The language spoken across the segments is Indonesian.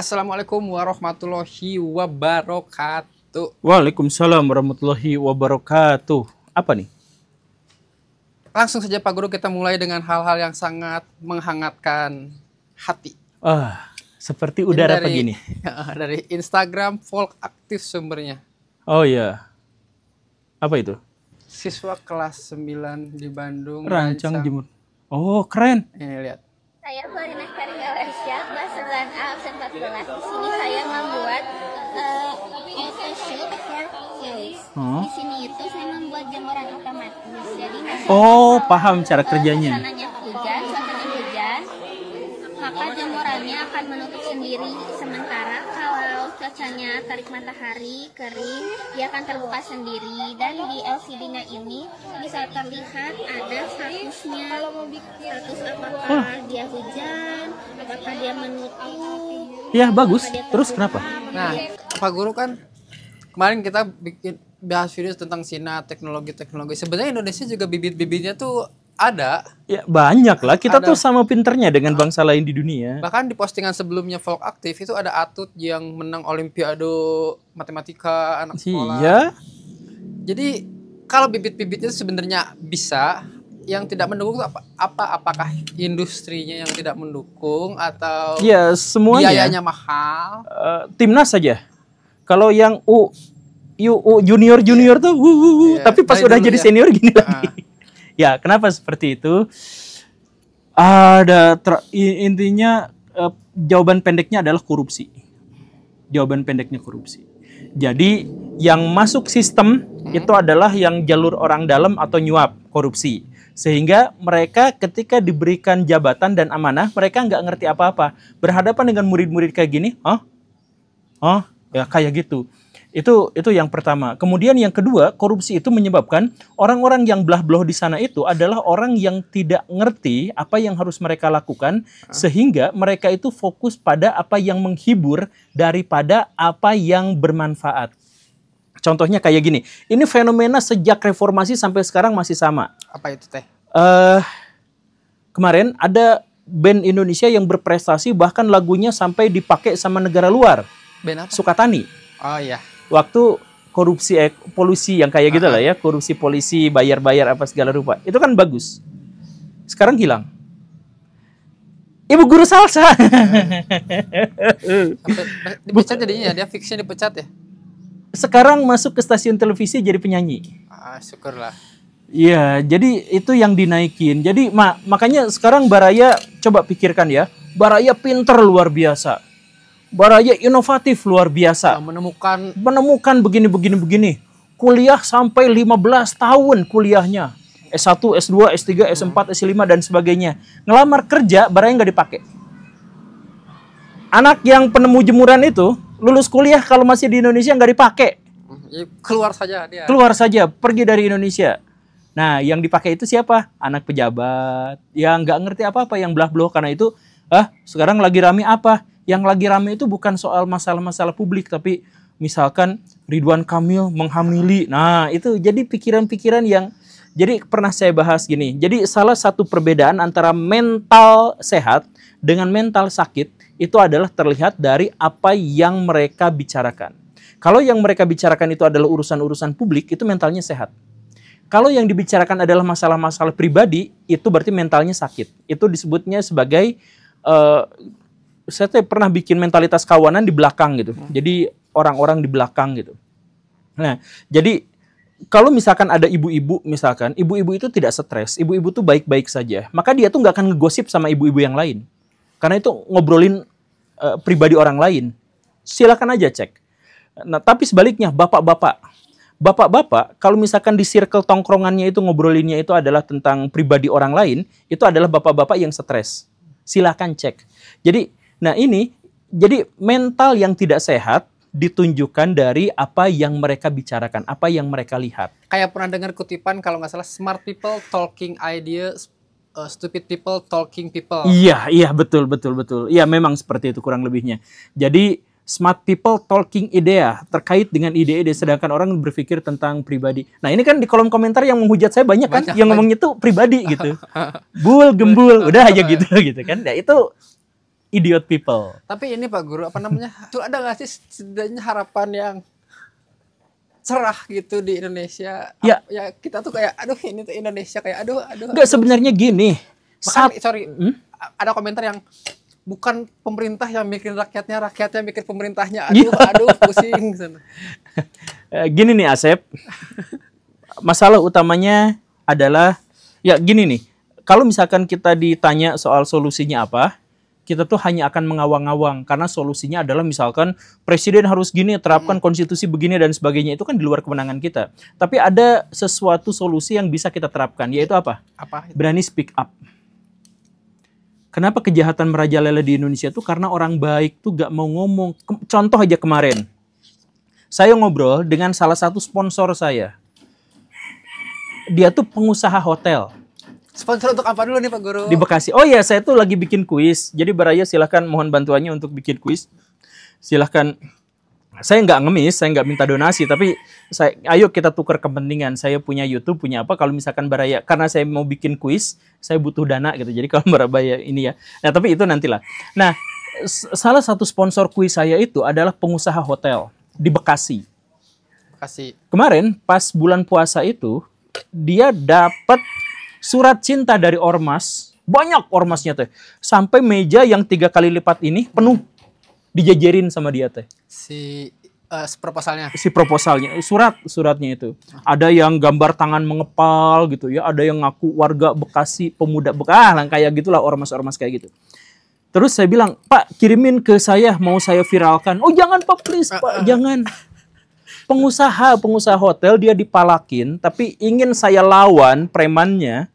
Assalamualaikum warahmatullahi wabarakatuh. Waalaikumsalam warahmatullahi wabarakatuh. Apa nih? Langsung saja Pak Guru, kita mulai dengan hal-hal yang sangat menghangatkan hati. Seperti udara pagi nih. Dari Instagram Folk Aktif sumbernya. Oh iya. Apa itu? Siswa kelas 9 di Bandung Rancang Jemur. Oh, keren. Ini lihat. Saya Farina Karina Ersyad, kelas 9A absen 14. Di sini saya membuat photoshoot for kids. Di sini itu saya membuat jemuran otomatis. Jadi Paham cara kerjanya. cuacanya hujan, maka jemurannya akan menutup sendiri. Sementara kalau cuacanya terik matahari, kering, dia akan terbuka sendiri. Dan di LCD-nya ini bisa terlihat ada statusnya. Status apakah dia hujan, apakah dia menutup. Ya, bagus. Terus kenapa? Nah, Pak Guru kan kemarin kita bahas video tentang Cina, teknologi. Sebenarnya Indonesia juga bibit-bibitnya tuh ada. Ya, banyak lah. Kita Ada. tuh sama pinternya dengan bangsa lain di dunia. Bahkan di postingan sebelumnya Folk Aktif itu ada Atut yang menang Olimpiade Matematika anak sekolah. Iya. Jadi kalau bibit-bibitnya sebenarnya bisa, yang tidak mendukung itu apakah industrinya yang tidak mendukung atau Ya, semuanya. biayanya mahal? Timnas saja. Kalau yang junior tuh, Iya, tapi pas dari udah dulu jadi ya. senior gini lagi. Ya, kenapa seperti itu? Intinya jawaban pendeknya adalah korupsi. Jawaban pendeknya korupsi. Jadi yang masuk sistem itu adalah yang jalur orang dalam atau nyuap, korupsi. Sehingga mereka ketika diberikan jabatan dan amanah, mereka nggak ngerti apa-apa. Berhadapan dengan murid-murid kayak gini, ya kayak gitu. Itu yang pertama. Kemudian yang kedua, korupsi itu menyebabkan orang-orang yang belah-belah di sana itu adalah orang yang tidak ngerti apa yang harus mereka lakukan, sehingga mereka itu fokus pada apa yang menghibur daripada apa yang bermanfaat. Contohnya kayak gini. Ini fenomena sejak reformasi sampai sekarang masih sama. Apa itu teh? Kemarin ada band Indonesia yang berprestasi, bahkan lagunya sampai dipakai sama negara luar. Ben apa? Sukatani. Oh iya. Waktu korupsi polusi yang kayak gitu lah ya, korupsi polisi, bayar-bayar apa segala rupa. Itu kan bagus. Sekarang hilang. Ibu guru salsa. Dipecat jadinya, dia fixnya dipecat ya? Sekarang masuk ke stasiun televisi jadi penyanyi. Syukurlah. Iya, jadi itu yang dinaikin. Jadi makanya sekarang Baraya coba pikirkan ya. Baraya pinter luar biasa. Baraya inovatif luar biasa. Menemukan begini. Kuliah sampai 15 tahun kuliahnya. S1, S2, S3, S4, S5 dan sebagainya. Ngelamar kerja Baraya nggak dipakai. Anak yang penemu jemuran itu lulus kuliah kalau masih di Indonesia nggak dipakai. Keluar saja dia. Keluar saja, pergi dari Indonesia. Nah, yang dipakai itu siapa? Anak pejabat yang nggak ngerti apa-apa, yang belah-belah. Karena itu, sekarang lagi rame apa? Yang lagi rame itu bukan soal masalah-masalah publik, tapi misalkan Ridwan Kamil menghamili. Nah, itu jadi pikiran-pikiran yang, jadi pernah saya bahas gini. Jadi salah satu perbedaan antara mental sehat dengan mental sakit itu adalah terlihat dari apa yang mereka bicarakan. Kalau yang mereka bicarakan itu adalah urusan-urusan publik, itu mentalnya sehat. Kalau yang dibicarakan adalah masalah-masalah pribadi, itu berarti mentalnya sakit. Itu disebutnya sebagai saya pernah bikin mentalitas kawanan di belakang gitu. Jadi orang-orang di belakang gitu. Nah, jadi kalau misalkan ada ibu-ibu, misalkan ibu-ibu itu tidak stres, ibu-ibu tuh baik-baik saja, maka dia tuh nggak akan ngegosip sama ibu-ibu yang lain. Karena itu ngobrolin pribadi orang lain. Silakan aja cek. Nah, tapi sebaliknya bapak-bapak kalau misalkan di circle tongkrongannya itu ngobrolinnya itu adalah tentang pribadi orang lain, itu adalah bapak-bapak yang stres. Silakan cek. Jadi, nah ini, jadi mental yang tidak sehat ditunjukkan dari apa yang mereka bicarakan, apa yang mereka lihat. Kayak pernah dengar kutipan kalau nggak salah, smart people talking ideas, stupid people talking people. Iya, betul. Iya, memang seperti itu kurang lebihnya. Jadi smart people talking idea terkait dengan ide-ide, sedangkan orang berpikir tentang pribadi. Nah, ini kan di kolom komentar yang menghujat saya banyak kan, yang ngomongnya tuh pribadi gitu. Bul, gembul, udah aja gitu kan. Nah, itu idiot people. Tapi ini Pak Guru, apa namanya? Tuh ada nggak sih setidaknya harapan yang cerah gitu di Indonesia? Ya. Ya kita tuh kayak, aduh ini tuh Indonesia kayak, aduh. Enggak, sebenarnya gini. Ada komentar yang bukan pemerintah yang bikin rakyatnya bikin pemerintahnya. Aduh, pusing. Gini nih Asep, masalah utamanya adalah, ya gini nih, kalau misalkan kita ditanya soal solusinya apa, kita tuh hanya akan mengawang-awang, karena solusinya adalah misalkan presiden harus gini, terapkan konstitusi begini dan sebagainya, itu kan di luar kewenangan kita. Tapi ada sesuatu solusi yang bisa kita terapkan, yaitu apa? Apa? Berani speak up. Kenapa kejahatan merajalela di Indonesia tuh? Karena orang baik tuh gak mau ngomong. Contoh aja kemarin, saya ngobrol dengan salah satu sponsor saya. Dia tuh pengusaha hotel. Sponsor untuk apa dulu nih Pak Guru? Di Bekasi. Oh iya, saya tuh lagi bikin kuis. Jadi Baraya silahkan mohon bantuannya untuk bikin kuis. Silahkan. Saya nggak ngemis, saya nggak minta donasi. Tapi ayo kita tukar kepentingan. Saya punya YouTube, punya apa. Kalau misalkan Baraya, karena saya mau bikin kuis, saya butuh dana gitu. Jadi kalau Baraya ini ya. Nah tapi itu nantilah. Nah, salah satu sponsor kuis saya itu adalah pengusaha hotel di Bekasi. Kemarin pas bulan puasa itu, dia dapat surat cinta dari ormas, banyak ormasnya teh, sampai meja yang 3 kali lipat ini penuh, dijajarin sama dia teh. Si proposalnya, suratnya itu. Ada yang gambar tangan mengepal gitu ya, ada yang ngaku warga Bekasi, pemuda Bekasi, kayak gitulah ormas-ormas kayak gitu. Terus saya bilang, Pak kirimin ke saya, mau saya viralkan. Oh jangan Pak, please Pak, jangan. Pengusaha hotel dia dipalakin, tapi ingin saya lawan premannya,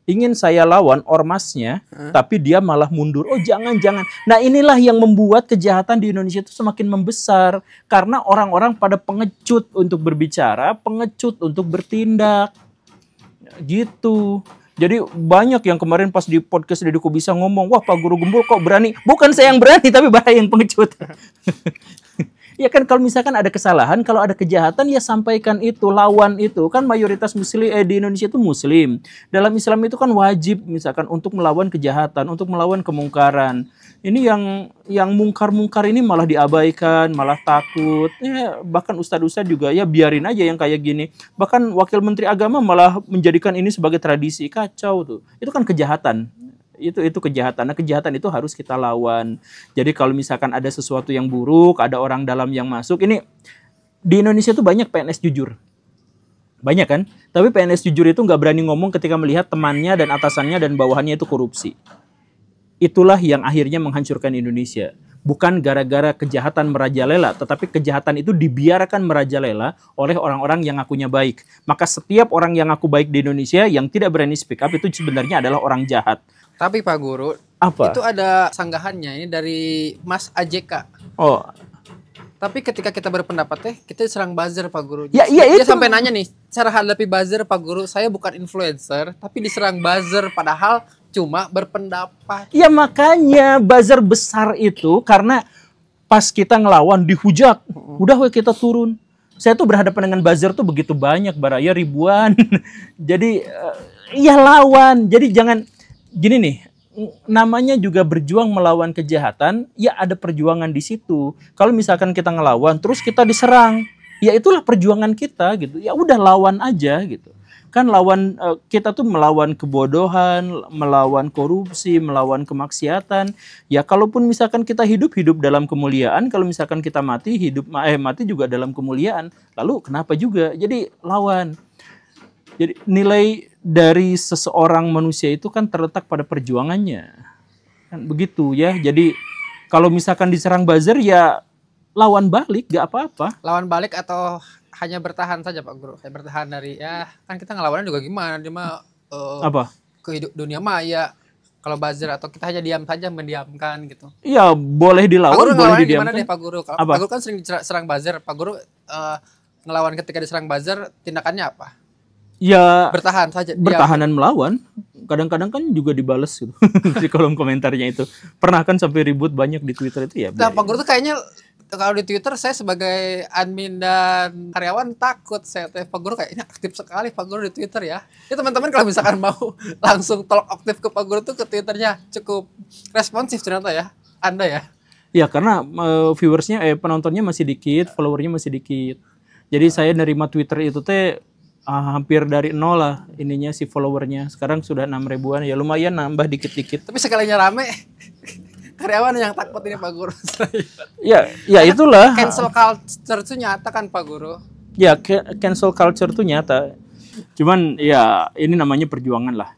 ingin saya lawan ormasnya, tapi dia malah mundur. Oh jangan. Nah inilah yang membuat kejahatan di Indonesia itu semakin membesar, karena orang-orang pada pengecut untuk berbicara, pengecut untuk bertindak, gitu. Jadi banyak yang kemarin pas di podcast Deddy Kobusier ngomong, wah Pak Guru Gembul kok berani? Bukan saya yang berani, tapi Baraya yang pengecut. Ya kan kalau misalkan ada kesalahan, kalau ada kejahatan ya sampaikan itu, lawan itu. Kan mayoritas muslim di Indonesia itu muslim. Dalam Islam itu kan wajib misalkan untuk melawan kejahatan, untuk melawan kemungkaran. Ini yang mungkar-mungkar ini malah diabaikan, malah takut. Ya, bahkan ustadz-ustadz juga ya biarin aja yang kayak gini. Bahkan wakil menteri agama malah menjadikan ini sebagai tradisi. Kacau tuh. Itu kan kejahatan. Itu kejahatan. Nah, kejahatan itu harus kita lawan. Jadi kalau misalkan ada sesuatu yang buruk, ada orang dalam yang masuk, ini di Indonesia tuh banyak PNS jujur. Banyak kan? Tapi PNS jujur itu nggak berani ngomong ketika melihat temannya dan atasannya dan bawahannya itu korupsi. Itulah yang akhirnya menghancurkan Indonesia. Bukan gara-gara kejahatan merajalela, tetapi kejahatan itu dibiarkan merajalela oleh orang-orang yang ngakunya baik. Maka setiap orang yang ngaku baik di Indonesia yang tidak berani speak up itu sebenarnya adalah orang jahat. Tapi Pak Guru, apa? Itu ada sanggahannya ini dari Mas AJK. Oh. Tapi ketika kita berpendapat kita diserang buzzer Pak Guru. Dia itu sampai nanya nih, cara hadapi buzzer Pak Guru, saya bukan influencer, tapi diserang buzzer padahal cuma berpendapat. Ya makanya buzzer besar itu karena pas kita ngelawan dihujat, udah kita turun. Saya tuh berhadapan dengan buzzer tuh begitu banyak, Baraya ribuan. Jadi ya lawan. Jadi jangan gini nih, namanya juga berjuang melawan kejahatan, ya ada perjuangan di situ. Kalau misalkan kita ngelawan, terus kita diserang, ya itulah perjuangan kita gitu. Ya udah lawan aja gitu. Kan lawan kita tuh melawan kebodohan, melawan korupsi, melawan kemaksiatan. Ya kalaupun misalkan kita hidup dalam kemuliaan, kalau misalkan kita mati mati juga dalam kemuliaan. Lalu kenapa juga? Jadi lawan. Jadi nilai dari seseorang manusia itu kan terletak pada perjuangannya. Kan begitu ya. Jadi kalau misalkan diserang buzzer ya lawan balik, gak apa-apa. Lawan balik atau hanya bertahan saja Pak Guru? Kayak bertahan dari kan kita ngelawannya juga gimana? Dia mah apa? Ke dunia maya. Kalau buzzer atau kita hanya diam saja mendiamkan gitu. Iya, boleh dilawan, Pak Guru boleh didiamkan. Gimana deh Pak Guru? Pak Guru kan sering serang buzzer. Pak Guru ngelawan ketika diserang buzzer tindakannya apa? Ya bertahan saja. Bertahanan melawan. Kadang-kadang kan juga dibales gitu di kolom komentarnya itu. Pernah kan sampai ribut banyak di Twitter itu ya. Nah, Pak Guru tuh kayaknya kalau di Twitter saya sebagai admin dan karyawan takut. Pak Guru kayaknya aktif sekali Pak Guru di Twitter ya. Ya teman-teman kalau misalkan mau langsung talk aktif ke Pak Guru tuh ke Twitternya cukup responsif ternyata ya. Anda ya. Ya karena viewersnya penontonnya masih dikit, followernya masih dikit. Jadi saya nerima Twitter itu teh hampir dari nol lah ininya si followernya. Sekarang sudah 6 ribuan, ya lumayan nambah dikit-dikit. Tapi sekalinya rame, karyawan yang takut ini Pak Guru. Ya itulah. Cancel culture itu nyata kan Pak Guru. Ya cancel culture tuh nyata. Cuman ya ini namanya perjuangan lah.